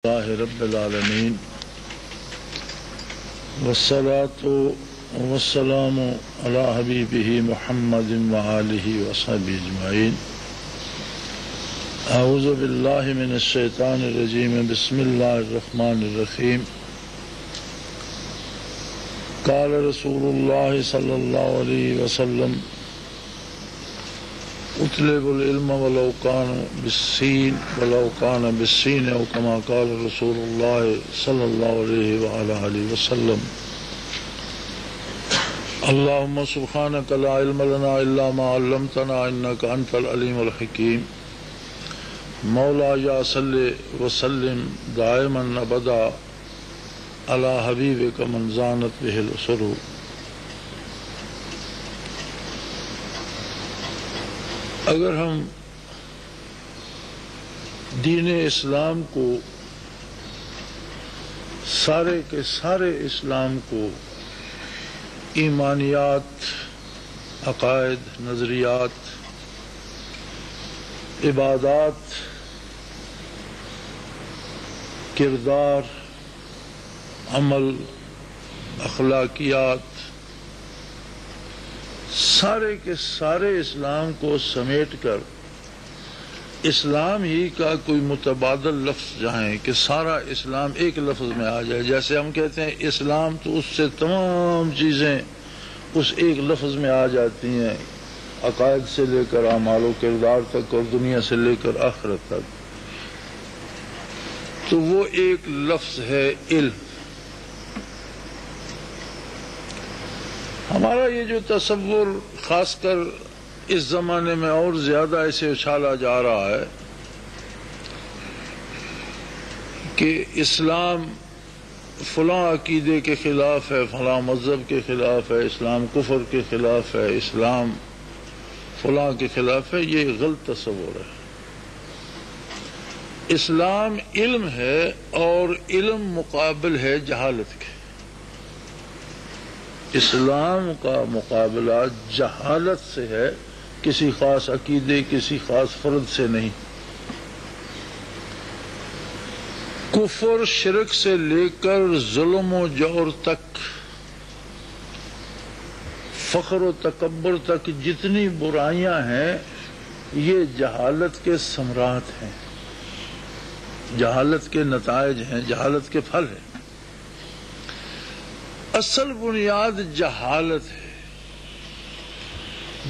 اللہ رب العالمین والصلاة والسلام علی حبیبہ محمد وآلہ وصحبہ اجمعین۔ اعوذ باللہ من الشیطان الرجیم، بسم اللہ الرحمن الرحیم۔ قال رسول اللہ صلی اللہ علیہ وسلم اطلب العلم ولو کان بالسین او کما قال رسول اللہ صلی اللہ علیہ وآلہ وسلم۔ اللہم سبحانک لا علم لنا الا ما علمتنا انک انت العلیم الحکیم۔ مولایا صلی وسلم دائما ابدا علی حبیبک من زانت بہ الاسر۔ اگر ہم دین اسلام کو سارے کے سارے اسلام کو ایمانیات، عقائد، نظریات، عبادات، کردار، عمل، اخلاقیات، سارے کے سارے اسلام کو سمیٹ کر اسلام ہی کا کوئی متبادل لفظ جائیں کہ سارا اسلام ایک لفظ میں آ جائے، جیسے ہم کہتے ہیں اسلام تو اس سے تمام چیزیں اس ایک لفظ میں آ جاتی ہیں، عقائد سے لے کر اعمال و کردار تک اور دنیا سے لے کر آخرت تک، تو وہ ایک لفظ ہے علم۔ ہمارا یہ جو تصور خاص کر اس زمانے میں اور زیادہ ایسے اچھالا جا رہا ہے کہ اسلام فلاں عقیدے کے خلاف ہے، فلاں مذہب کے خلاف ہے، اسلام کفر کے خلاف ہے، اسلام فلاں کے خلاف ہے، یہ غلط تصور ہے۔ اسلام علم ہے اور علم مقابل ہے جہالت کے۔ اسلام کا مقابلہ جہالت سے ہے، کسی خاص عقیدے، کسی خاص فرد سے نہیں۔ کفر شرک سے لے کر ظلم و جور تک، فخر و تکبر تک جتنی برائیاں ہیں یہ جہالت کے ثمرات ہیں، جہالت کے نتائج ہیں، جہالت کے پھل ہیں۔ اصل بنیاد جہالت ہے،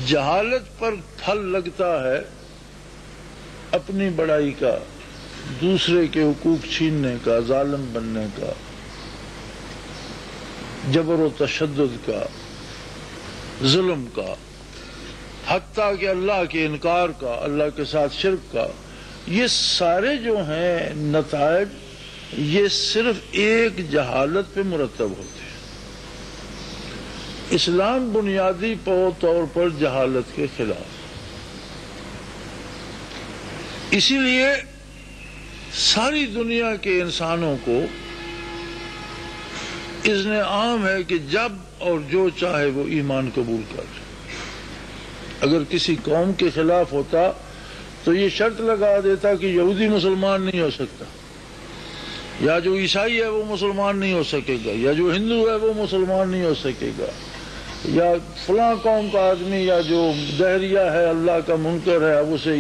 جہالت پر پھل لگتا ہے اپنی بڑائی کا، دوسرے کے حقوق چھیننے کا، ظالم بننے کا، جبر و تشدد کا، ظلم کا، حتیٰ کہ اللہ کے انکار کا، اللہ کے ساتھ شرک کا۔ یہ سارے جو ہیں نتائج یہ صرف ایک جہالت پہ مرتب ہوتے ہیں۔ اسلام بنیادی طور پر جہالت کے خلاف، اسی لیے ساری دنیا کے انسانوں کو اذن عام ہے کہ جب اور جو چاہے وہ ایمان قبول کر۔ اگر کسی قوم کے خلاف ہوتا تو یہ شرط لگا دیتا کہ یہودی مسلمان نہیں ہو سکتا، یا جو عیسائی ہے وہ مسلمان نہیں ہو سکے گا، یا جو ہندو ہے وہ مسلمان نہیں ہو سکے گا، یا فلاں قوم کا آدمی یا جو دہریہ ہے، اللہ کا منکر ہے، اب اسے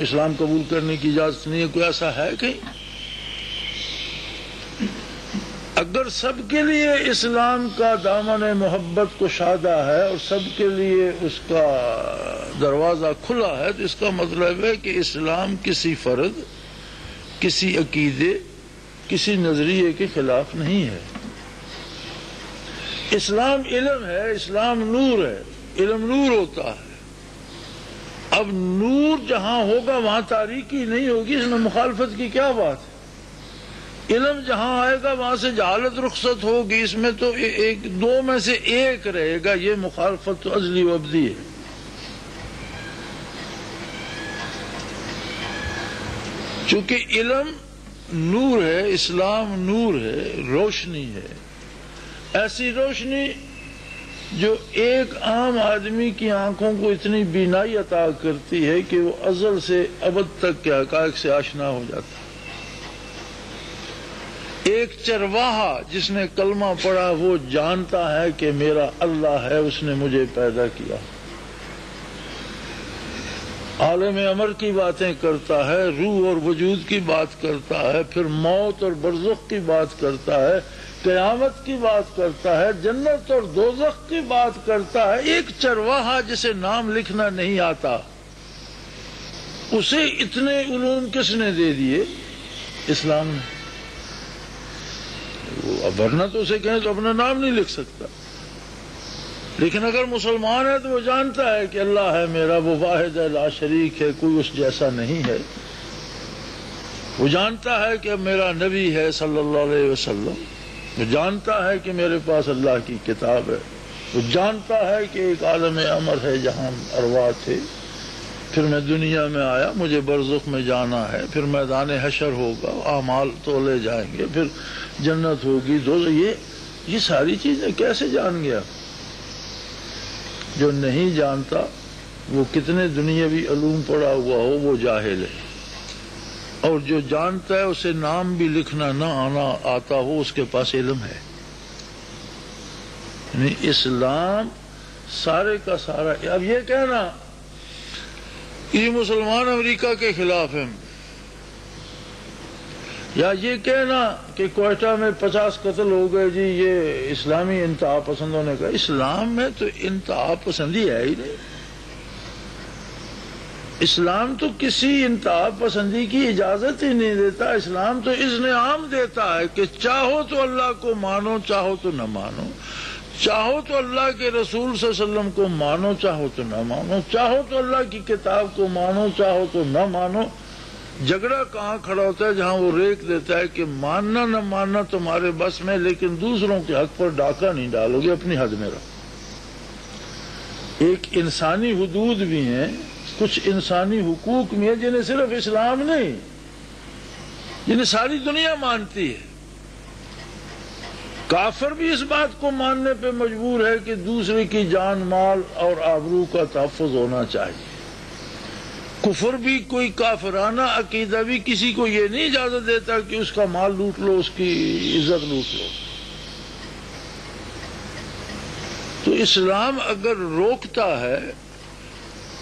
اسلام قبول کرنے کی اجازت نہیں ہے۔ کوئی ایسا ہے کہیں؟ اگر سب کے لیے اسلام کا دامن محبت کشادہ ہے اور سب کے لیے اس کا دروازہ کھلا ہے تو اس کا مطلب ہے کہ اسلام کسی فرد، کسی عقیدے، کسی نظریے کے خلاف نہیں ہے۔ اسلام علم ہے، اسلام نور ہے، علم نور ہوتا ہے۔ اب نور جہاں ہوگا وہاں تاریکی نہیں ہوگی، اس میں مخالفت کی کیا بات ہے؟ علم جہاں آئے گا وہاں سے جہالت رخصت ہوگی، اس میں تو ایک دو میں سے ایک رہے گا، یہ مخالفت تو ازلی و ابدی ہے۔ چونکہ علم نور ہے، اسلام نور ہے، روشنی ہے، ایسی روشنی جو ایک عام آدمی کی آنکھوں کو اتنی بینائی عطا کرتی ہے کہ وہ ازل سے ابد تک کے حقائق سے آشنا ہو جاتا ہے۔ ایک چرواہا جس نے کلمہ پڑھا وہ جانتا ہے کہ میرا اللہ ہے، اس نے مجھے پیدا کیا، عالم امر کی باتیں کرتا ہے، روح اور وجود کی بات کرتا ہے، پھر موت اور برزخ کی بات کرتا ہے، قیامت کی بات کرتا ہے، جنت اور دوزخ کی بات کرتا ہے۔ ایک چرواہا جسے نام لکھنا نہیں آتا، اسے اتنے علوم کس نے دے دیے؟ اسلام نے۔ ورنہ تو اسے کہیں تو اپنا نام نہیں لکھ سکتا، لیکن اگر مسلمان ہے تو وہ جانتا ہے کہ اللہ ہے میرا، وہ واحد ہے، لا شریک ہے، کوئی اس جیسا نہیں ہے۔ وہ جانتا ہے کہ میرا نبی ہے صلی اللہ علیہ وسلم، وہ جانتا ہے کہ میرے پاس اللہ کی کتاب ہے، وہ جانتا ہے کہ ایک عالم امر ہے جہاں ارواح تھے، پھر میں دنیا میں آیا، مجھے برزخ میں جانا ہے، پھر میدان حشر ہوگا، اعمال تولے جائیں گے، پھر جنت ہوگی، یہ ساری چیزیں کیسے جان گیا؟ جو نہیں جانتا وہ کتنے دنیاوی علوم پڑھا ہوا ہو وہ جاہل ہے، اور جو جانتا ہے اسے نام بھی لکھنا نہ آتا ہو اس کے پاس علم ہے۔ یعنی اسلام سارے کا سارا، اب یہ کہنا یہ مسلمان امریکہ کے خلاف ہیں، یا یہ کہنا کہ کوئٹہ میں 50 قتل ہو گئے جی یہ اسلامی انتہا پسندوں نے کہا، اسلام میں تو انتہا پسندی ہے ہی نہیں۔ اسلام تو کسی انتہا پسندی کی اجازت ہی نہیں دیتا، اسلام تو اذن عام دیتا ہے کہ چاہو تو اللہ کو مانو، چاہو تو نہ مانو، چاہو تو اللہ کے رسول صلی اللہ علیہ وسلم کو مانو، چاہو تو نہ مانو، چاہو تو اللہ کی کتاب کو مانو، چاہو تو نہ مانو۔ جھگڑا کہاں کھڑا ہوتا ہے؟ جہاں وہ ریک دیتا ہے کہ ماننا نہ ماننا تمہارے بس میں، لیکن دوسروں کے حق پر ڈاکہ نہیں ڈالو گے، اپنی حد میں رہو۔ ایک انسانی حدود بھی ہیں، کچھ انسانی حقوق بھی ہیں جنہیں صرف اسلام نہیں، جنہیں ساری دنیا مانتی ہے۔ کافر بھی اس بات کو ماننے پہ مجبور ہے کہ دوسرے کی جان مال اور آبرو کا تحفظ ہونا چاہیے۔ کفر بھی، کوئی کافرانہ عقیدہ بھی کسی کو یہ نہیں اجازت دیتا کہ اس کا مال لوٹ لو، اس کی عزت لوٹ لو۔ تو اسلام اگر روکتا ہے،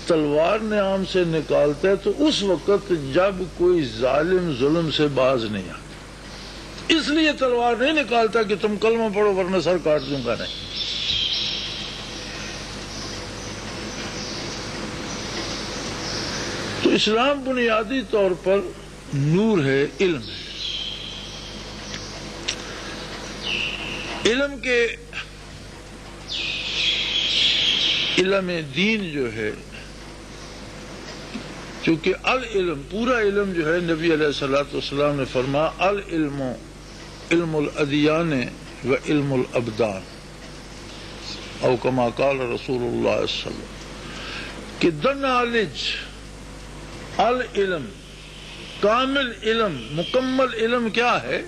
تلوار نعام سے نکالتا ہے، تو اس وقت جب کوئی ظالم ظلم سے باز نہیں آتا، اس لیے تلوار نہیں نکالتا کہ تم کلمہ پڑھو ورنہ سر کاٹ دوں گا، نہیں۔ تو اسلام بنیادی طور پر نور ہے، علم ہے۔ علم کے علم دین جو ہے، چونکہ العلم، پورا علم جو ہے، نبی علیہ الصلوۃ والسلام نے فرمایا العلم علم الادیان و علم الابدان، او کما قال رسول اللہ صلی اللہ علیہ وسلم، کہ the knowledge، العلم، کامل علم، مکمل علم کیا ہے؟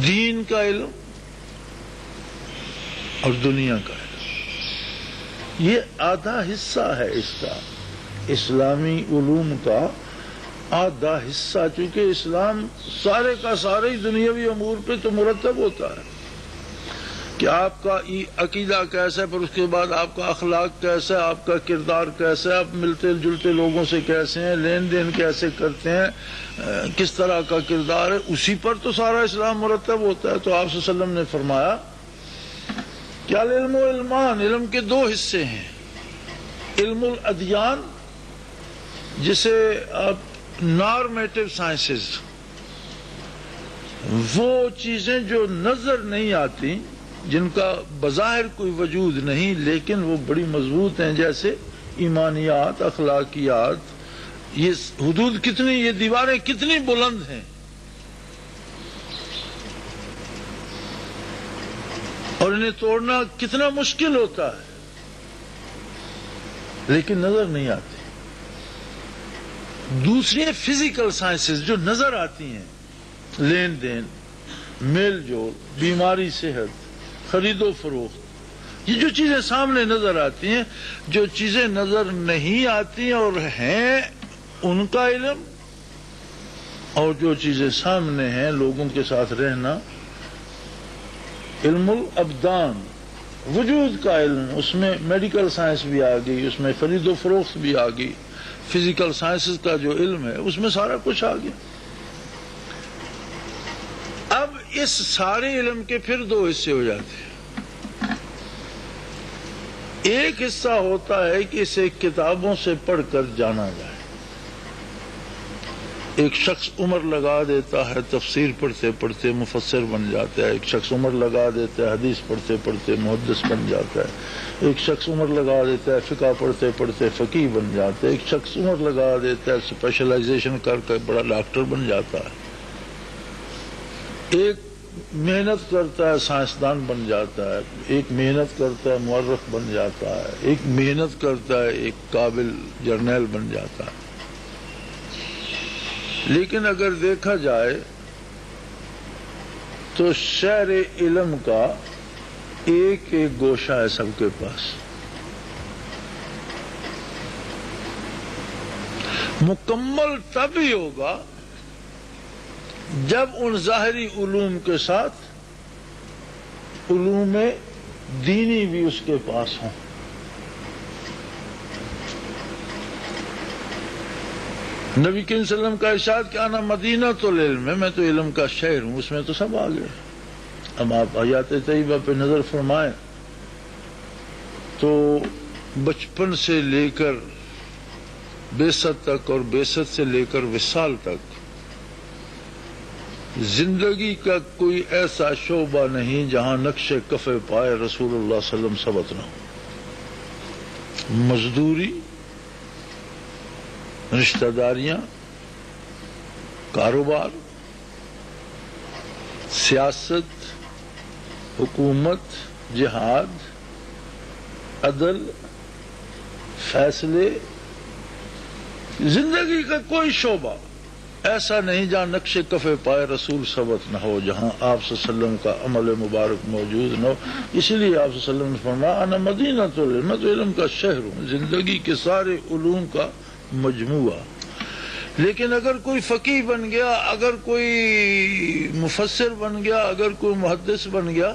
دین کا علم اور دنیا کا علم۔ یہ آدھا حصہ ہے اس کا، اسلامی علوم کا آدھا حصہ، چونکہ اسلام سارے کا سارے ہی دنیاوی امور پہ تو مرتب ہوتا ہے کہ آپ کا عقیدہ کیسا ہے، پھر اس کے بعد آپ کا اخلاق کیسا ہے، آپ کا کردار کیسا ہے، آپ ملتے جلتے لوگوں سے کیسے ہیں، لین دین کیسے کرتے ہیں، کس طرح کا کردار ہے، اسی پر تو سارا اسلام مرتب ہوتا ہے۔ تو آپ صلی اللہ علیہ وسلم نے فرمایا کہ العلم و علمان، علم کے دو حصے ہیں، علم الادیان جسے آپ نارمیٹو سائنسز، وہ چیزیں جو نظر نہیں آتی، جن کا بظاہر کوئی وجود نہیں لیکن وہ بڑی مضبوط ہیں، جیسے ایمانیات، اخلاقیات، یہ حدود کتنی، یہ دیواریں کتنی بلند ہیں اور انہیں توڑنا کتنا مشکل ہوتا ہے، لیکن نظر نہیں آتی۔ دوسری فزیکل سائنسز جو نظر آتی ہیں، لین دین، میل جول، بیماری، صحت، خرید و فروخت، یہ جو چیزیں سامنے نظر آتی ہیں، جو چیزیں نظر نہیں آتی اور ہیں ان کا علم اور جو چیزیں سامنے ہیں لوگوں کے ساتھ رہنا، علم الابدان، وجود کا علم، اس میں میڈیکل سائنس بھی آ گئی، اس میں خرید و فروخت بھی آ گئی، فزیکل سائنسز کا جو علم ہے اس میں سارا کچھ آ گیا۔ اب اس سارے علم کے پھر دو حصے ہو جاتے ہیں۔ ایک حصہ ہوتا ہے کہ اسے کتابوں سے پڑھ کر جانا جائے۔ ایک شخص عمر لگا دیتا ہے تفسیر پڑھتے پڑھتے مفسر بن جاتا ہے، ایک شخص عمر لگا دیتا ہے حدیث پڑھتے پڑھتے محدث بن جاتا ہے، ایک شخص عمر لگا دیتا ہے فقہ پڑھتے پڑھتے فقیہ بن جاتا ہے، ایک شخص عمر لگا دیتا ہے اسپیشلائزیشن کر کے بڑا ڈاکٹر بن جاتا ہے، ایک محنت کرتا ہے سائنسدان بن جاتا ہے، ایک محنت کرتا ہے مورخ بن جاتا ہے، ایک محنت کرتا ہے ایک قابل جرنیل بن جاتا ہے۔ لیکن اگر دیکھا جائے تو شہر علم کا ایک ایک گوشہ ہے سب کے پاس۔ مکمل تب ہی ہوگا جب ان ظاہری علوم کے ساتھ علوم دینی بھی اس کے پاس ہوں۔ نبی کریم صلی اللہ علیہ وسلم کا ارشاد کہ انا مدینۃ العلم ہے، میں تو علم کا شہر ہوں، اس میں تو سب آ گئے۔ اب آپ آیات طیبہ پہ نظر فرمائیں تو بچپن سے لے کر بعثت تک اور بعثت سے لے کر وصال تک زندگی کا کوئی ایسا شعبہ نہیں جہاں نقش کف پائے رسول اللہ صلی اللہ علیہ وسلم ثبت نہ ہو۔ مزدوری، رشتہ داریاں، کاروبار، سیاست، حکومت، جہاد، عدل، فیصلے، زندگی کا کوئی شعبہ ایسا نہیں جہاں نقش کف پائے رسول ثبت نہ ہو، جہاں آپ صلی اللہ علیہ وسلم کا عمل مبارک موجود نہ ہو۔ اسی لیے آپ صلی اللہ علیہ وسلم نے فرمایا انا مدینۃ العلم، میں تو علم کا شہر ہوں، زندگی کے سارے علوم کا مجموعہ۔ لیکن اگر کوئی فقیہ بن گیا، اگر کوئی مفسر بن گیا، اگر کوئی محدث بن گیا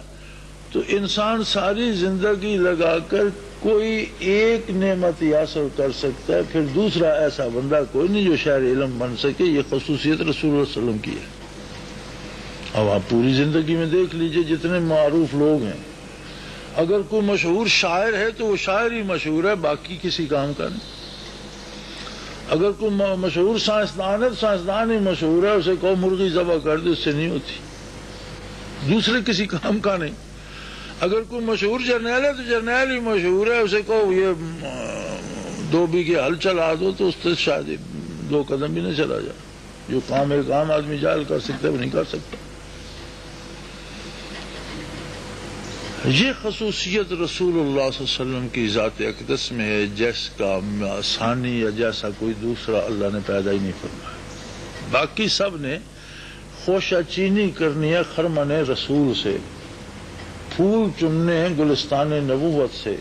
تو انسان ساری زندگی لگا کر کوئی ایک نعمت ہی حاصل کر سکتا ہے، پھر دوسرا ایسا بندہ کوئی نہیں جو شہر علم بن سکے۔ یہ خصوصیت رسول اللہ صلی اللہ علیہ وسلم کی ہے۔ اب آپ پوری زندگی میں دیکھ لیجئے جتنے معروف لوگ ہیں، اگر کوئی مشہور شاعر ہے تو وہ شاعر ہی مشہور ہے، باقی کسی کام کا نہیں۔ اگر کوئی مشہور سائنسدان ہے تو سائنسدان ہی مشہور ہے، اسے کہو مرغی ذبح کر دے، اس سے نہیں ہوتی، دوسرے کسی کام کا نہیں۔ اگر کوئی مشہور جرنیل ہے تو جرنیل ہی مشہور ہے، اسے کہو یہ 2 بیگھے ہل چلا دو تو اس سے شاید 2 قدم بھی نہ چلا جائے۔ جو کام ایک عام آدمی جاہل کر سکتا ہے وہ نہیں کر سکتا۔ یہ خصوصیت رسول اللہ صلی اللہ علیہ وسلم کی ذات اقدس میں ہے، جیس کا ثانی یا جیسا کوئی دوسرا اللہ نے پیدا ہی نہیں فرمایا۔ باقی سب نے خوشہ چینی کرنی ہے خرمن رسول سے، پھول چننے ہیں گلستان نبوت سے۔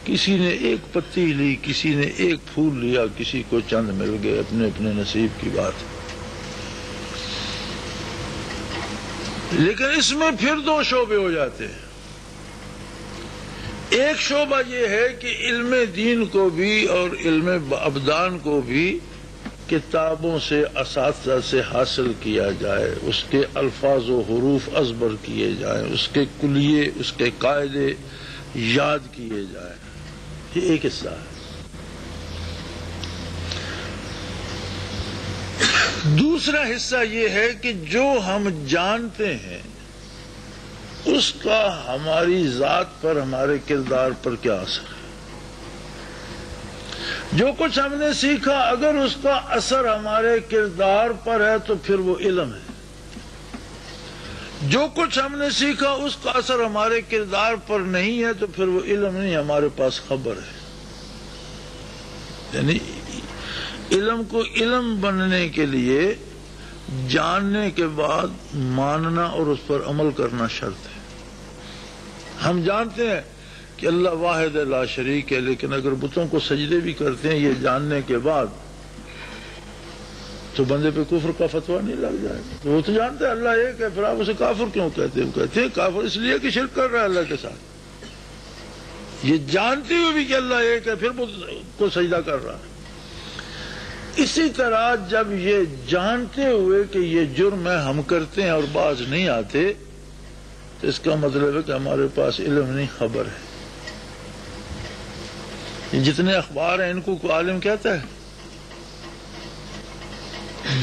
کسی نے ایک پتی لی، کسی نے ایک پھول لیا، کسی کو چند مل گئے، اپنے اپنے نصیب کی بات۔ لیکن اس میں پھر 2 شعبے ہو جاتے ہیں۔ ایک شعبہ یہ ہے کہ علم دین کو بھی اور علم ابدان کو بھی کتابوں سے، اساتذہ سے حاصل کیا جائے، اس کے الفاظ و حروف ازبر کیے جائیں، اس کے کلیے، اس کے قاعدے یاد کیے جائیں۔ یہ ایک حصہ ہے۔ دوسرا حصہ یہ ہے کہ جو ہم جانتے ہیں اس کا ہماری ذات پر، ہمارے کردار پر کیا اثر ہے۔ جو کچھ ہم نے سیکھا اگر اس کا اثر ہمارے کردار پر ہے تو پھر وہ علم ہے۔ جو کچھ ہم نے سیکھا اس کا اثر ہمارے کردار پر نہیں ہے تو پھر وہ علم نہیں، ہمارے پاس خبر ہے۔ یعنی علم کو علم بننے کے لیے جاننے کے بعد ماننا اور اس پر عمل کرنا شرط ہے۔ ہم جانتے ہیں کہ اللہ واحد لا شریک ہے، لیکن اگر بتوں کو سجدے بھی کرتے ہیں یہ جاننے کے بعد تو بندے پہ کفر کا فتویٰ نہیں لگ جائے گا. تو وہ تو جانتے ہیں اللہ ایک ہے، پھر آپ اسے کافر کیوں کہتے ہیں؟ وہ کہتے ہیں کافر اس لیے کہ شرک کر رہا ہے اللہ کے ساتھ، یہ جانتے ہوئے بھی کہ اللہ ایک ہے پھر وہ کو سجدہ کر رہا ہے. اسی طرح جب یہ جانتے ہوئے کہ یہ جرم ہے ہم کرتے ہیں اور باز نہیں آتے، تو اس کا مطلب ہے کہ ہمارے پاس علم نہیں، خبر ہے. یہ جتنے اخبار ہیں ان کو کوئی عالم کہتا ہے؟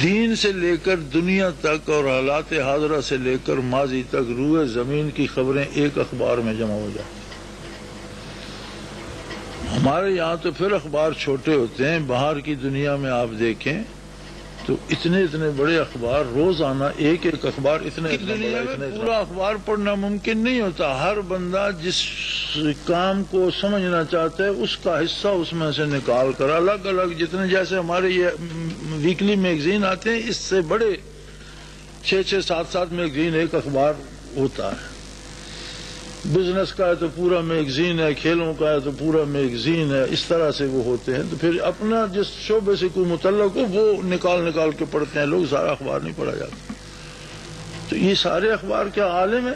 دین سے لے کر دنیا تک اور حالات حاضرہ سے لے کر ماضی تک روئے زمین کی خبریں ایک اخبار میں جمع ہو جاتی. ہمارے یہاں تو پھر اخبار چھوٹے ہوتے ہیں، باہر کی دنیا میں آپ دیکھیں تو اتنے بڑے اخبار، روزانہ ایک اخبار اتنے دنیا میں پورا اخبار پڑھنا ممکن نہیں ہوتا. ہر بندہ جس کام کو سمجھنا چاہتا ہے اس کا حصہ اس میں سے نکال کر الگ الگ، جتنے جیسے ہمارے یہ ویکلی میگزین آتے ہیں اس سے بڑے 6 7 میگزین ایک اخبار ہوتا ہے. بزنس کا ہے تو پورا میگزین ہے، کھیلوں کا ہے تو پورا میگزین ہے، اس طرح سے وہ ہوتے ہیں. تو پھر اپنا جس شعبے سے کوئی متعلق ہو وہ نکال کے پڑھتے ہیں لوگ، سارا اخبار نہیں پڑھا جاتا. تو یہ سارے اخبار کیا عالم ہے؟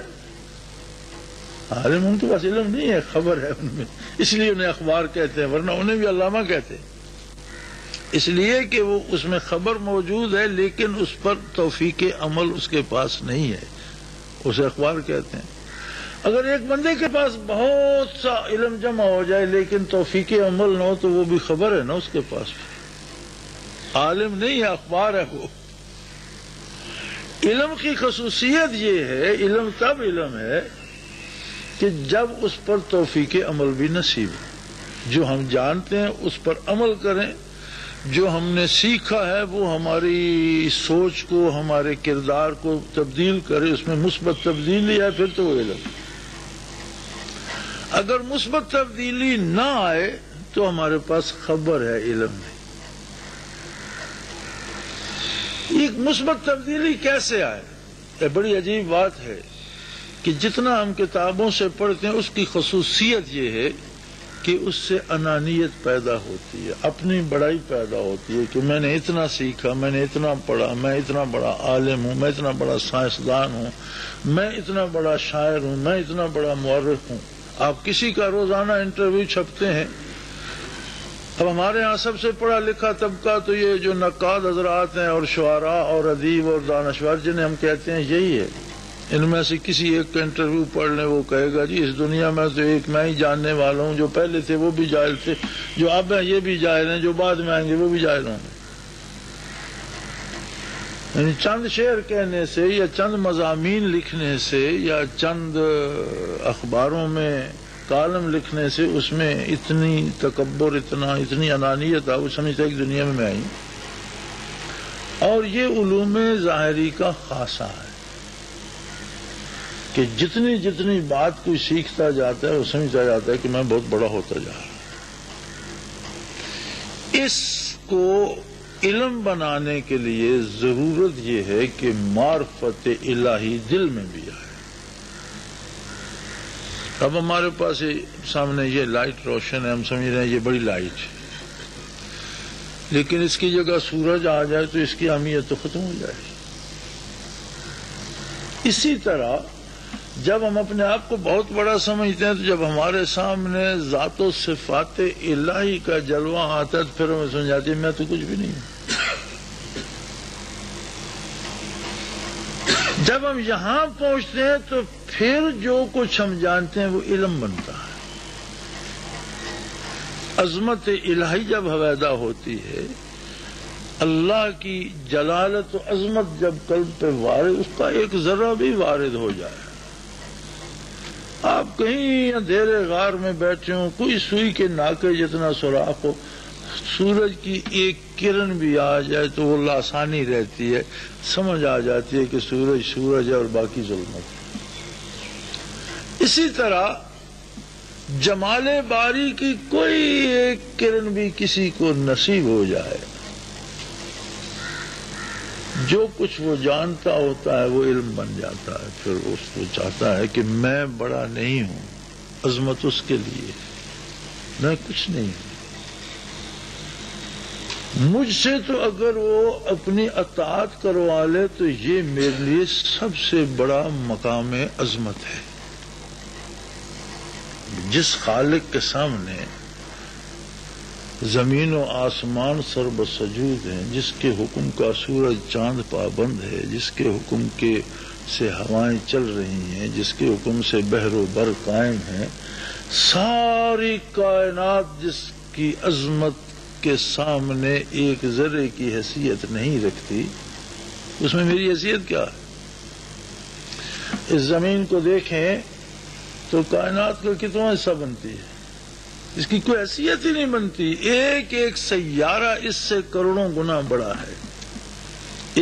عالم ان کے پاس علم نہیں ہے، خبر ہے ان میں، اس لیے انہیں اخبار کہتے ہیں، ورنہ انہیں بھی علامہ کہتے ہیں. اس لیے کہ وہ اس میں خبر موجود ہے لیکن اس پر توفیق عمل اس کے پاس نہیں ہے، اسے اخبار کہتے ہیں. اگر ایک بندے کے پاس بہت سا علم جمع ہو جائے لیکن توفیق عمل نہ ہو تو وہ بھی خبر ہے نا، اس کے پاس عالم نہیں ہے، اخبار ہے وہ. علم کی خصوصیت یہ ہے، علم تب علم ہے کہ جب اس پر توفیق عمل بھی نصیب ہو. جو ہم جانتے ہیں اس پر عمل کریں، جو ہم نے سیکھا ہے وہ ہماری سوچ کو، ہمارے کردار کو تبدیل کرے، اس میں مثبت تبدیلی ہے، پھر تو وہ علم. اگر مثبت تبدیلی نہ آئے تو ہمارے پاس خبر ہے، علم نہیں. ایک مثبت تبدیلی کیسے آئے؟ یہ بڑی عجیب بات ہے کہ جتنا ہم کتابوں سے پڑھتے ہیں اس کی خصوصیت یہ ہے کہ اس سے انانیت پیدا ہوتی ہے، اپنی بڑائی پیدا ہوتی ہے کہ میں نے اتنا سیکھا، میں نے اتنا پڑھا، میں اتنا بڑا عالم ہوں، میں اتنا بڑا سائنسدان ہوں، میں اتنا بڑا شاعر ہوں، میں اتنا بڑا مورخ ہوں. آپ کسی کا روزانہ انٹرویو چھپتے ہیں. اب ہمارے ہاں سب سے پڑھا لکھا طبقہ تو یہ جو نقاد حضرات ہیں اور شعراء اور ادیب اور دانشور جنہیں ہم کہتے ہیں یہی ہے. ان میں سے کسی ایک کا انٹرویو پڑھ لیں، وہ کہے گا جی اس دنیا میں تو ایک میں ہی جاننے والا ہوں، جو پہلے تھے وہ بھی جاہل تھے، جو اب ہیں یہ بھی جاہل ہیں، جو بعد میں آئیں گے وہ بھی جاہل ہوں گے. یعنی چند شعر کہنے سے یا چند مضامین لکھنے سے یا چند اخباروں میں کالم لکھنے سے اس میں اتنی تکبر، اتنی انانیت وہ سمجھتا ہے کہ دنیا میں آئی. اور یہ علوم ظاہری کا خاصہ ہے کہ جتنی بات کوئی سیکھتا جاتا ہے وہ سمجھتا جاتا ہے کہ میں بہت بڑا ہوتا جا رہا ہوں. اس کو علم بنانے کے لیے ضرورت یہ ہے کہ معرفت الہی دل میں بھی آئے. اب ہمارے پاس سامنے یہ لائٹ روشن ہے، ہم سمجھ رہے ہیں یہ بڑی لائٹ ہے، لیکن اس کی جگہ سورج آ جائے تو اس کی اہمیت تو ختم ہو جائے. اسی طرح جب ہم اپنے آپ کو بہت بڑا سمجھتے ہیں تو جب ہمارے سامنے ذات و صفات الہی کا جلوہ آتا ہے تو پھر ہمیں سمجھ آتی ہے میں تو کچھ بھی نہیں ہوں. جب ہم یہاں پہنچتے ہیں تو پھر جو کچھ ہم جانتے ہیں وہ علم بنتا ہے. عظمت الہی جب حویدا ہوتی ہے، اللہ کی جلالت و عظمت جب قلب پہ وارد، اس کا ایک ذرہ بھی وارد ہو جائے، آپ کہیں اندھیرے غار میں بیٹھے ہوں، کوئی سوئی کے ناکے جتنا سوراخ ہو، سورج کی ایک کرن بھی آ جائے تو وہ لاسانی رہتی ہے، سمجھ آ جاتی ہے کہ سورج ہے اور باقی ظلمت. اسی طرح جمال باری کی کوئی ایک کرن بھی کسی کو نصیب ہو جائے، جو کچھ وہ جانتا ہوتا ہے وہ علم بن جاتا ہے. پھر اس کو چاہتا ہے کہ میں بڑا نہیں ہوں، عظمت اس کے لیے، میں کچھ نہیں ہوں. مجھ سے تو اگر وہ اپنی اطاعت کروا لے تو یہ میرے لیے سب سے بڑا مقام عظمت ہے۔ جس خالق کے سامنے زمین و آسمان سر بسجود ہیں، جس کے حکم کا سورج چاند پابند ہے، جس کے حکم کے سے ہوائیں چل رہی ہیں، جس کے حکم سے بحر و بر قائم ہیں، ساری کائنات جس کی عظمت کے سامنے ایک ذرے کی حیثیت نہیں رکھتی، اس میں میری حیثیت کیا ہے؟ اس زمین کو دیکھیں تو کائنات کا کتنا حصہ بنتی ہے؟ اس کی کوئی حیثیت ہی نہیں بنتی۔ ایک ایک سیارہ اس سے کروڑوں گنا بڑا ہے،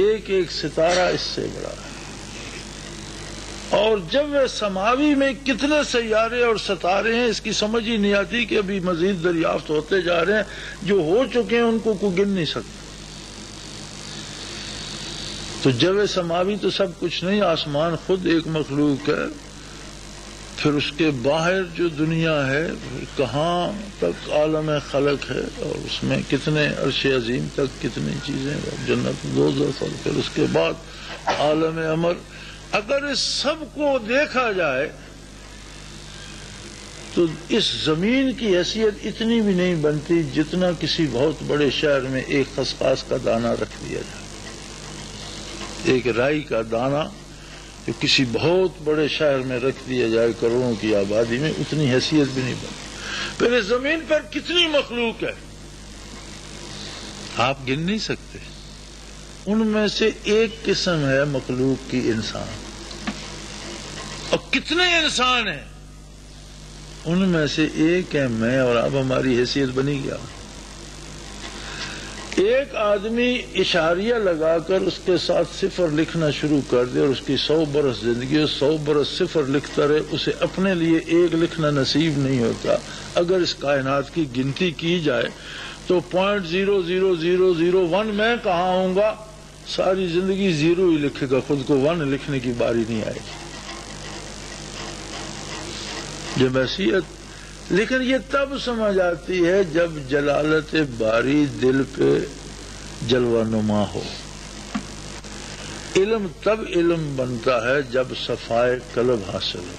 ایک ایک ستارہ اس سے بڑا ہے، اور جب وہ سماوی میں کتنے سیارے اور ستارے ہیں اس کی سمجھ ہی نہیں آتی کہ ابھی مزید دریافت ہوتے جا رہے ہیں، جو ہو چکے ہیں ان کو کوئی گن نہیں سکتا۔ تو جب سماوی تو سب کچھ نہیں، آسمان خود ایک مخلوق ہے، پھر اس کے باہر جو دنیا ہے کہاں تک عالم خلق ہے، اور اس میں کتنے عرش عظیم تک کتنی چیزیں، جنت دوزخ، اور پھر اس کے بعد عالم امر۔ اگر اس سب کو دیکھا جائے تو اس زمین کی حیثیت اتنی بھی نہیں بنتی جتنا کسی بہت بڑے شہر میں ایک خسخاس کا دانہ رکھ دیا جائے، ایک رائی کا دانہ جو کسی بہت بڑے شہر میں رکھ دیا جائے کروڑوں کی آبادی میں، اتنی حیثیت بھی نہیں بنتی۔ پھر اس زمین پر کتنی مخلوق ہے آپ گن نہیں سکتے۔ ان میں سے ایک قسم ہے مخلوق کی انسان، اور کتنے انسان ہیں، ان میں سے ایک ہے میں اور اب ہماری حیثیت بنی گیا۔ ایک آدمی اشاریہ لگا کر اس کے ساتھ صفر لکھنا شروع کر دے اور اس کی 100 برس زندگی اور 100 برس صفر لکھتا رہے، اسے اپنے لیے ایک لکھنا نصیب نہیں ہوتا۔ اگر اس کائنات کی گنتی کی جائے تو 0.00001 میں کہاں ہوں گا، ساری زندگی زیرو ہی لکھے گا، خود کو 1 لکھنے کی باری نہیں آئے گی۔ جب حیثیت، لیکن یہ تب سمجھ آتی ہے جب جلالت باری دل پہ جلوہ نما ہو۔ علم تب علم بنتا ہے جب صفائے قلب حاصل ہو،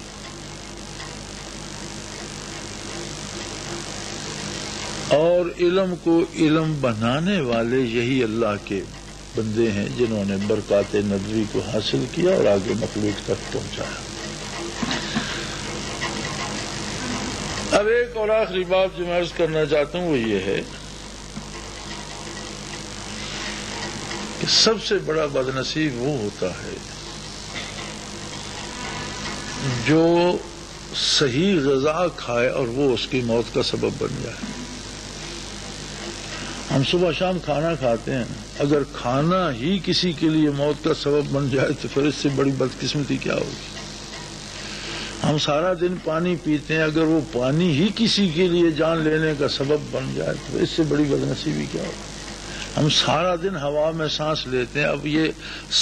اور علم کو علم بنانے والے یہی اللہ کے بندے ہیں جنہوں نے برکات نبوی کو حاصل کیا اور آگے مخلوق تک پہنچایا۔ اب ایک اور آخری بات جو میں عرض کرنا چاہتا ہوں وہ یہ ہے کہ سب سے بڑا بدنصیب وہ ہوتا ہے جو صحیح غذا کھائے اور وہ اس کی موت کا سبب بن جائے۔ ہم صبح شام کھانا کھاتے ہیں، اگر کھانا ہی کسی کے لیے موت کا سبب بن جائے تو پھر اس سے بڑی بدقسمتی کیا ہوگی۔ ہم سارا دن پانی پیتے ہیں، اگر وہ پانی ہی کسی کے لیے جان لینے کا سبب بن جائے تو اس سے بڑی بدنصیبی کیا ہوگی۔ ہم سارا دن ہوا میں سانس لیتے ہیں، اب یہ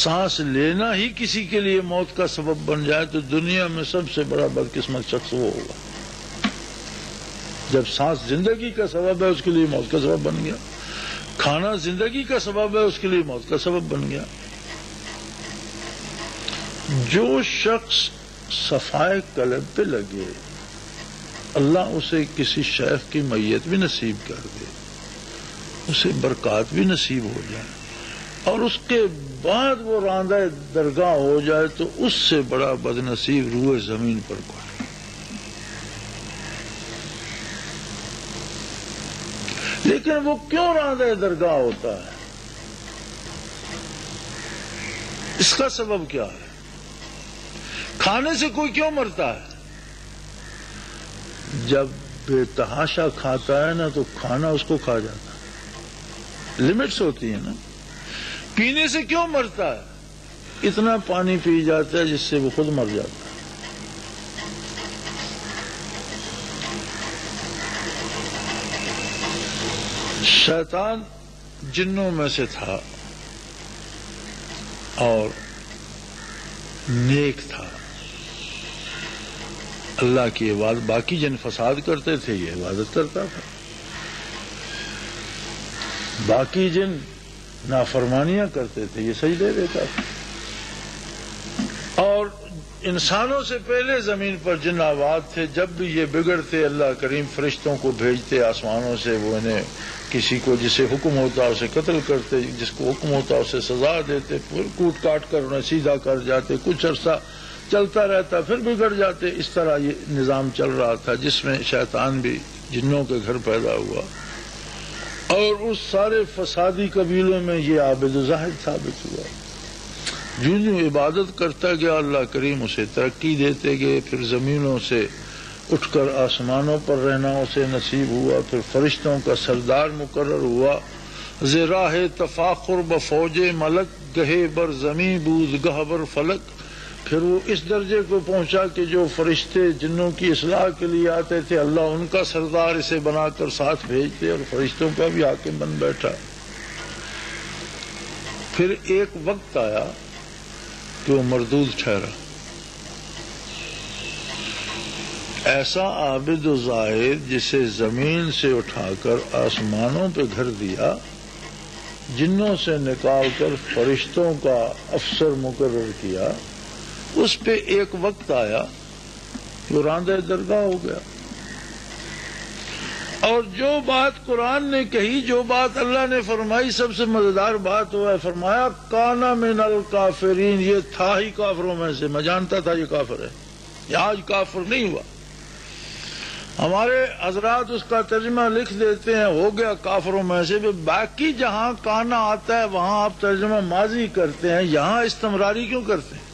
سانس لینا ہی کسی کے لیے موت کا سبب بن جائے تو دنیا میں سب سے بڑا بدقسمت شخص وہ ہوگا۔ جب سانس زندگی کا سبب ہے اس کے لیے موت کا سبب بن گیا، کھانا زندگی کا سبب ہے اس کے لیے موت کا سبب بن گیا۔ جو شخص صفائے قلب پہ لگے اللہ اسے کسی شیخ کی میت بھی نصیب کر دے، اسے برکات بھی نصیب ہو جائے، اور اس کے بعد وہ راندہ درگاہ ہو جائے تو اس سے بڑا بدنصیب روح زمین پر کوئی۔ لیکن وہ کیوں راندہ درگاہ ہوتا ہے؟ اس کا سبب کیا ہے؟ کھانے سے کوئی کیوں مرتا ہے؟ جب بے تحاشا کھاتا ہے نا تو کھانا اس کو کھا جاتا ہے، لمٹس ہوتی ہے نا۔ پینے سے کیوں مرتا ہے؟ اتنا پانی پی جاتا ہے جس سے وہ خود مر جاتا ہے۔ شیطان جنوں میں سے تھا اور نیک تھا، اللہ کی عبادت، باقی جن فساد کرتے تھے یہ عبادت کرتا تھا۔ باقی جن نافرمانیاں کرتے تھے یہ سجدے دیتا تھا، اور انسانوں سے پہلے زمین پر جن آباد تھے جب بھی یہ بگڑتے اللہ کریم فرشتوں کو بھیجتے آسمانوں سے، وہ انہیں کسی کو جسے حکم ہوتا اسے قتل کرتے، جس کو حکم ہوتا اسے سزا دیتے، پھر کوٹ کاٹ کر انہیں سیدھا کر جاتے، کچھ عرصہ چلتا رہتا پھر بگڑ جاتے۔ اس طرح یہ نظام چل رہا تھا جس میں شیطان بھی جنوں کے گھر پیدا ہوا، اور اس سارے فسادی قبیلوں میں یہ عابد و زاہد ثابت ہوا۔ جوں جوں عبادت کرتا گیا اللہ کریم اسے ترقی دیتے گئے، پھر زمینوں سے اٹھ کر آسمانوں پر رہنا اسے نصیب ہوا، پھر فرشتوں کا سردار مقرر ہوا، زراہ تفاخر بفوج ملک، گہے بر زمیں بود گہ بر فلک۔ پھر وہ اس درجے کو پہنچا کہ جو فرشتے جنوں کی اصلاح کے لیے آتے تھے اللہ ان کا سردار اسے بنا کر ساتھ بھیجتے اور فرشتوں کا بھی حاکم بن بیٹھا۔ پھر ایک وقت آیا کہ وہ مردود ٹھہرا، ایسا عابد و زاہد جسے زمین سے اٹھا کر آسمانوں پہ گھر دیا، جنوں سے نکال کر فرشتوں کا افسر مقرر کیا، اس پہ ایک وقت آیا کہ وہ راندہ درگاہ ہو گیا۔ اور جو بات قرآن نے کہی، جو بات اللہ نے فرمائی، سب سے مزیدار بات ہوا ہے، فرمایا کانا من الکافرین، یہ تھا ہی کافروں میں سے، میں جانتا تھا یہ کافر ہے، یہ آج کافر نہیں ہوا۔ ہمارے حضرات اس کا ترجمہ لکھ دیتے ہیں ہو گیا کافروں میں سے، باقی جہاں کانا آتا ہے وہاں آپ ترجمہ ماضی کرتے ہیں، یہاں استمراری کیوں کرتے ہیں؟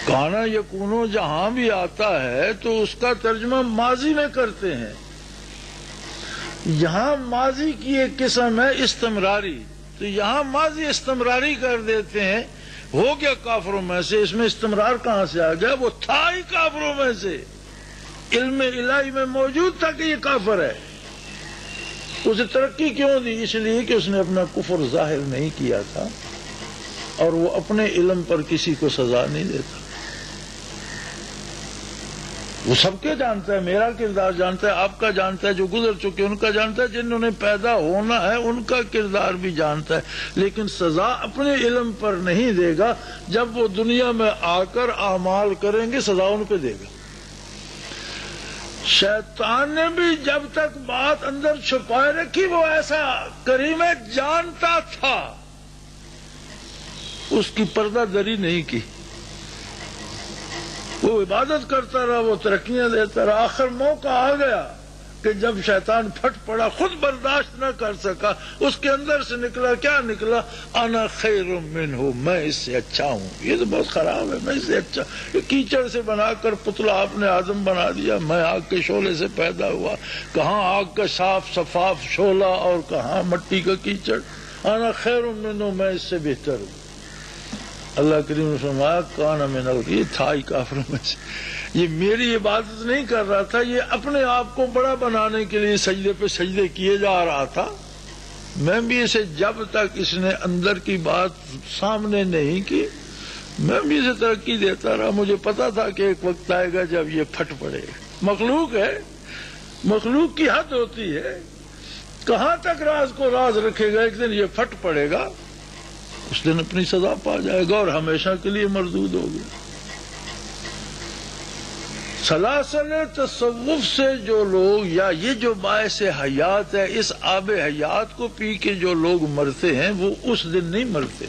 کانا یکونو جہاں بھی آتا ہے تو اس کا ترجمہ ماضی میں کرتے ہیں، یہاں ماضی کی ایک قسم ہے استمراری، تو یہاں ماضی استمراری کر دیتے ہیں، ہو گیا کافروں میں سے، اس میں استمرار کہاں سے آ گیا؟ وہ تھا ہی کافروں میں سے، علم الہی میں موجود تھا کہ یہ کافر ہے، اسے ترقی کیوں دی؟ اس لیے کہ اس نے اپنا کفر ظاہر نہیں کیا تھا، اور وہ اپنے علم پر کسی کو سزا نہیں دیتا، وہ سب کے جانتا ہے، میرا کردار جانتا ہے، آپ کا جانتا ہے، جو گزر چکے ان کا جانتا ہے، جنہوں نے پیدا ہونا ہے ان کا کردار بھی جانتا ہے، لیکن سزا اپنے علم پر نہیں دے گا، جب وہ دنیا میں آ کر اعمال کریں گے سزا ان پہ دے گا۔ شیطان نے بھی جب تک بات اندر چھپائے رکھی وہ ایسا کریم جانتا تھا، اس کی پردہ دری نہیں کی، وہ عبادت کرتا رہا، وہ ترقیاں دیتا رہا، آخر موقع آ گیا کہ جب شیطان پھٹ پڑا، خود برداشت نہ کر سکا، اس کے اندر سے نکلا، کیا نکلا؟ انا خیر منہ، میں اس سے اچھا ہوں، یہ تو بہت خراب ہے، میں اس سے اچھا، یہ کیچڑ سے بنا کر پتلا آپ نے آدم بنا دیا، میں آگ کے شعلے سے پیدا ہوا، کہاں آگ کا صاف شفاف شعلہ اور کہاں مٹی کا کیچڑ، انا خیر منہ، میں اس سے بہتر ہوں۔ اللہ کریم نے فرمایا کان من یہ تھا ہی کافروں میں سے، یہ میری عبادت نہیں کر رہا تھا، یہ اپنے آپ کو بڑا بنانے کے لیے سجدے پہ سجدے کیے جا رہا تھا، میں بھی اسے جب تک اس نے اندر کی بات سامنے نہیں کی میں بھی اسے ترقی دیتا رہا، مجھے پتا تھا کہ ایک وقت آئے گا جب یہ پھٹ پڑے گا، مخلوق ہے، مخلوق کی حد ہوتی ہے، کہاں تک راز کو راز رکھے گا، ایک دن یہ پھٹ پڑے گا، اس دن اپنی سزا پا جائے گا اور ہمیشہ کے لیے مردود ہوگا۔ سلاسل تصوف سے جو لوگ، یا یہ جو باعث حیات ہے، اس آب حیات کو پی کے جو لوگ مرتے ہیں وہ اس دن نہیں مرتے،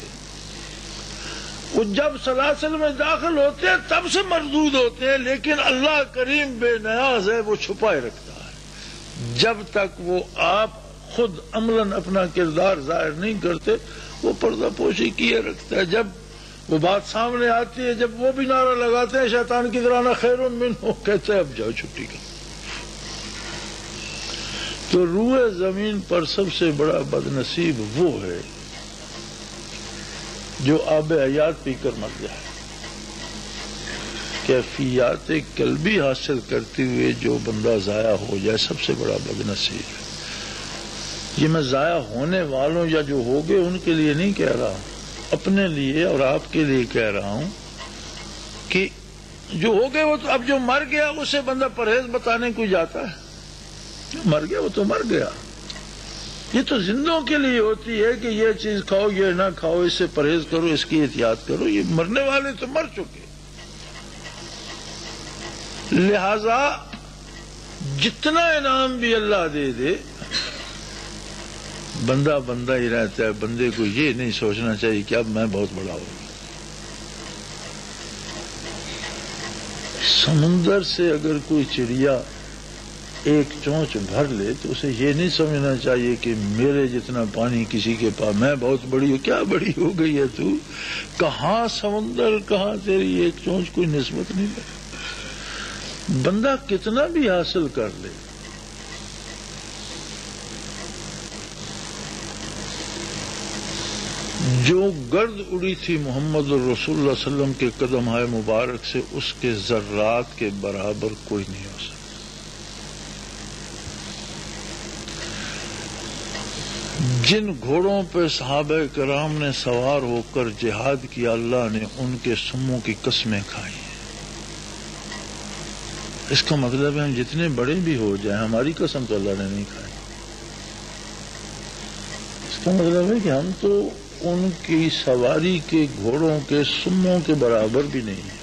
وہ جب سلاسل میں داخل ہوتے ہیں تب سے مردود ہوتے ہیں، لیکن اللہ کریم بے نیاز ہے، وہ چھپائے رکھتا ہے، جب تک وہ آپ خود عملاً اپنا کردار ظاہر نہیں کرتے وہ پردہ پوشی کیے رکھتا ہے، جب وہ بات سامنے آتی ہے، جب وہ بھی نعرہ لگاتے ہیں شیطان کی طرح نہ خیر منہ، کہتے ہیں اب جاؤ چھٹی کا۔ تو روئے زمین پر سب سے بڑا بد نصیب وہ ہے جو آب حیات پی کر مر جائے، کیفیات قلبی حاصل کرتے ہوئے جو بندہ ضائع ہو جائے سب سے بڑا بد نصیب ہے۔ یہ میں ضائع ہونے والوں یا جو ہو گئے ان کے لیے نہیں کہہ رہا، اپنے لیے اور آپ کے لیے کہہ رہا ہوں کہ جو ہو گئے وہ تو اب جو مر گیا اسے بندہ پرہیز بتانے کو جاتا ہے، جو مر گیا وہ تو مر گیا، یہ تو زندوں کے لیے ہوتی ہے کہ یہ چیز کھاؤ، یہ نہ کھاؤ، اس سے پرہیز کرو، اس کی احتیاط کرو. یہ مرنے والے تو مر چکے. لہذا جتنا انعام بھی اللہ دے دے، بندہ بندہ ہی رہتا ہے. بندے کو یہ نہیں سوچنا چاہیے کہ اب میں بہت بڑا ہوں. سمندر سے اگر کوئی چڑیا ایک چونچ بھر لے تو اسے یہ نہیں سمجھنا چاہیے کہ میرے جتنا پانی کسی کے پاس، میں بہت بڑی ہوں. کیا بڑی ہو گئی ہے تو؟ کہاں سمندر، کہاں تیری ایک چونچ، کوئی نسبت نہیں ہے. بندہ کتنا بھی حاصل کر لے، جو گرد اڑی تھی محمد الرسول اللہ علیہ وسلم کے قدم ہائے مبارک سے، اس کے ذرات کے برابر کوئی نہیں ہو سکتا. جن گھوڑوں پہ صحابہ کرام نے سوار ہو کر جہاد کیا، اللہ نے ان کے سموں کی قسمیں کھائی ہیں. اس کا مطلب ہے ہم جتنے بڑے بھی ہو جائیں، ہماری قسم تو اللہ نے نہیں کھائی. اس کا مطلب ہے کہ ہم تو ان کی سواری کے گھوڑوں کے سموں کے برابر بھی نہیں ہیں.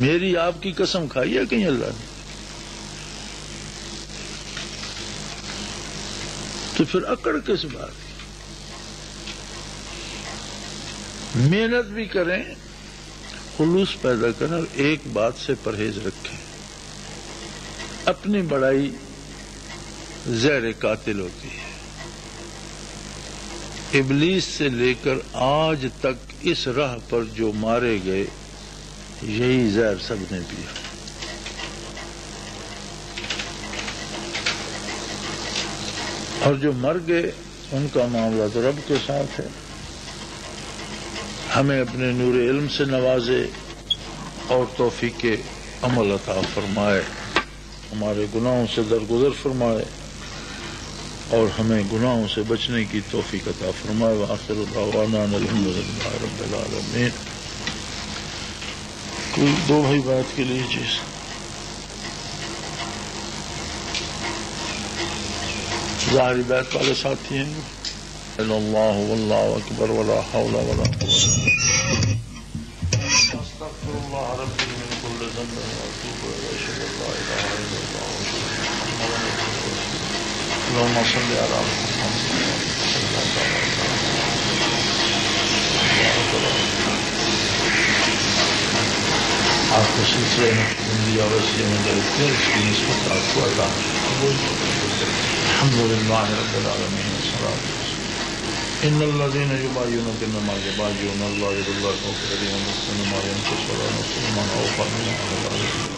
میری آپ کی قسم کھائی ہے کہیں اللہ نے؟ تو پھر اکڑ کس بات کی؟ محنت بھی کریں، خلوص پیدا کریں، اور ایک بات سے پرہیز رکھیں. اپنی بڑائی زہر قاتل ہوتی ہے. ابلیس سے لے کر آج تک اس راہ پر جو مارے گئے، یہی زہر سب نے پیا. اور جو مر گئے ان کا معاملہ تو رب کے ساتھ ہے. ہمیں اپنے نور علم سے نوازے اور توفیق عمل عطا فرمائے، ہمارے گناہوں سے درگزر فرمائے اور ہمیں گناہوں سے بچنے کی توفیق عطا فرمائے. وآخر دعوانا الحمدللہ رب العالمین. کوئی دو بھائی بات کے لیے چیز؟ ظاہری بیت والے ساتھی ہیں. اللہ واللہ اکبر ولا حول ولا قوة. استغفر اللہ ربی من کل ذنب واتوب الیہ. اشہد ان لا الہ الا اللہ واشہد ان محمدا رسول اللہ. اللہم صل علی محمد. آپ کو سلسلے میں زندگی اور وسیع میں دیکھتے ہیں، اس کی نسبت آپ کو اللہ الحمدللہ رب العالمین. ان الذين يبايعونك انما يبايعون الله يد الله فوق ايديهم، ما ينقص ولا ينقص من اوفى من الله.